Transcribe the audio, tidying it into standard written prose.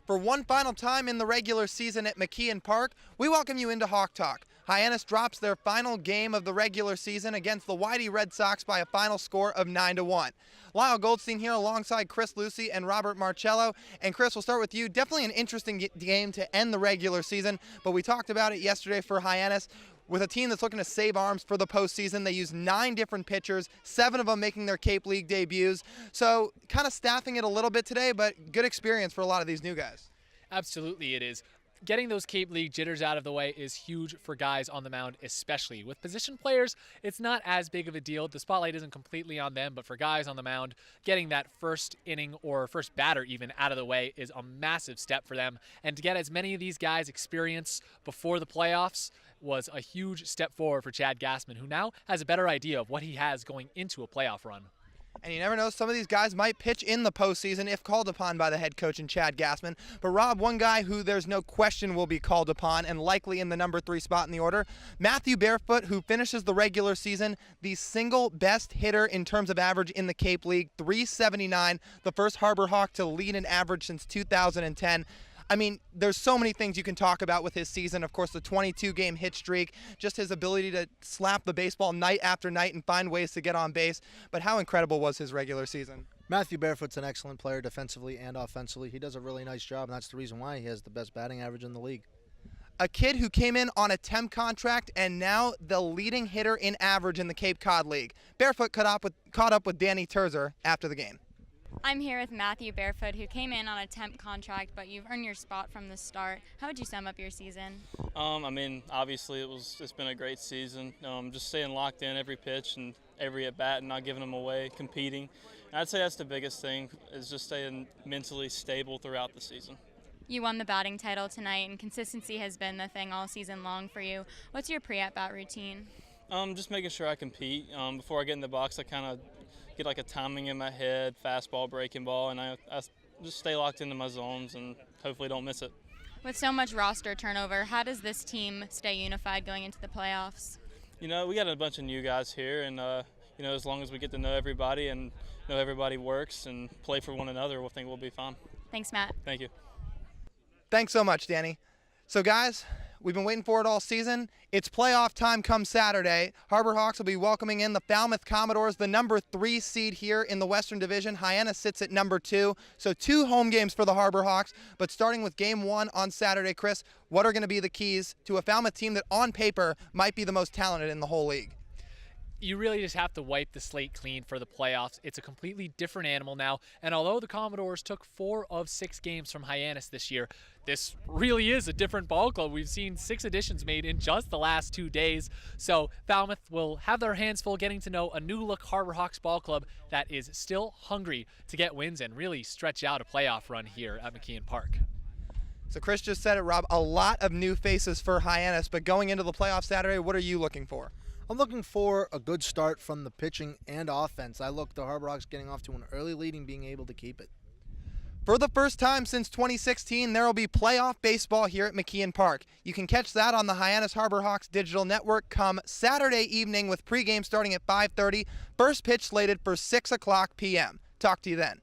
For one final time in the regular season at McKeon Park, we welcome you into Hawk Talk. Hyannis drops their final game of the regular season against the Whitey Red Sox by a final score of 9-1. Lyle Goldstein here alongside Chris Lucy and Robert Marcello. And Chris, we'll start with you. Definitely an interesting game to end the regular season, but we talked about it yesterday for Hyannis. With a team that's looking to save arms for the postseason, they use 9 different pitchers, 7 of them making their Cape League debuts. So kind of staffing it a little bit today, but good experience for a lot of these new guys. Absolutely it is. Getting those Cape League jitters out of the way is huge for guys on the mound, especially. With position players, it's not as big of a deal. The spotlight isn't completely on them, but for guys on the mound, getting that first inning or first batter even out of the way is a massive step for them. And to get as many of these guys experience before the playoffs was a huge step forward for Chad Gassman, who now has a better idea of what he has going into a playoff run. And you never know, some of these guys might pitch in the postseason if called upon by the head coach and Chad Gassman. But Rob, one guy who there's no question will be called upon and likely in the number 3 spot in the order, Matthew Barefoot, who finishes the regular season the single best hitter in terms of average in the Cape League, .379, the first Harbor Hawk to lead in average since 2010. I mean, there's so many things you can talk about with his season. Of course, the 22-game hit streak, just his ability to slap the baseball night after night and find ways to get on base. But how incredible was his regular season? Matthew Barefoot's an excellent player defensively and offensively. He does a really nice job, and that's the reason why he has the best batting average in the league. A kid who came in on a temp contract and now the leading hitter in average in the Cape Cod League. Barefoot caught up with Dani Terzer after the game. I'm here with Matthew Barefoot, who came in on a temp contract, but you've earned your spot from the start. How would you sum up your season? I mean, obviously it's been a great season. Just staying locked in every pitch and every at bat and not giving them away, competing. And I'd say that's the biggest thing, is just staying mentally stable throughout the season. You won the batting title tonight, and consistency has been the thing all season long for you. What's your pre-at-bat routine? Just making sure I compete. Before I get in the box, I kind of get like a timing in my head, fastball, breaking ball, and I just stay locked into my zones and hopefully don't miss it. With so much roster turnover, how does this team stay unified going into the playoffs? You know, we got a bunch of new guys here, and you know, as long as we get to know everybody and know everybody works and play for one another, we'll think we'll be fine. Thanks, Matt. Thank you. Thanks so much, Danny. So guys, we've been waiting for it all season. It's playoff time come Saturday. Harbor Hawks will be welcoming in the Falmouth Commodores, the number 3 seed here in the Western Division. Hyannis sits at number 2. So 2 home games for the Harbor Hawks. But starting with game 1 on Saturday, Chris, what are going to be the keys to a Falmouth team that on paper might be the most talented in the whole league? You really just have to wipe the slate clean for the playoffs. It's a completely different animal now. And although the Commodores took 4 of 6 games from Hyannis this year, this really is a different ball club. We've seen 6 additions made in just the last 2 days. So Falmouth will have their hands full getting to know a new-look Harbor Hawks ball club that is still hungry to get wins and really stretch out a playoff run here at McKeon Park. So Chris just said it, Rob, a lot of new faces for Hyannis, but going into the playoff Saturday, what are you looking for? I'm looking for a good start from the pitching and offense. I look the Harbor Hawks getting off to an early lead and being able to keep it. For the first time since 2016, there will be playoff baseball here at McKeon Park. You can catch that on the Hyannis Harbor Hawks digital network come Saturday evening with pregame starting at 5:30. First pitch slated for 6 o'clock p.m. Talk to you then.